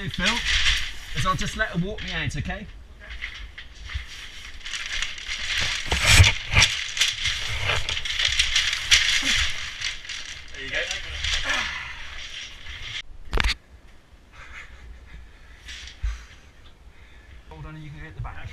do, Phil, is I'll just let her walk me out, okay? There you go. Hold on and you can get the back.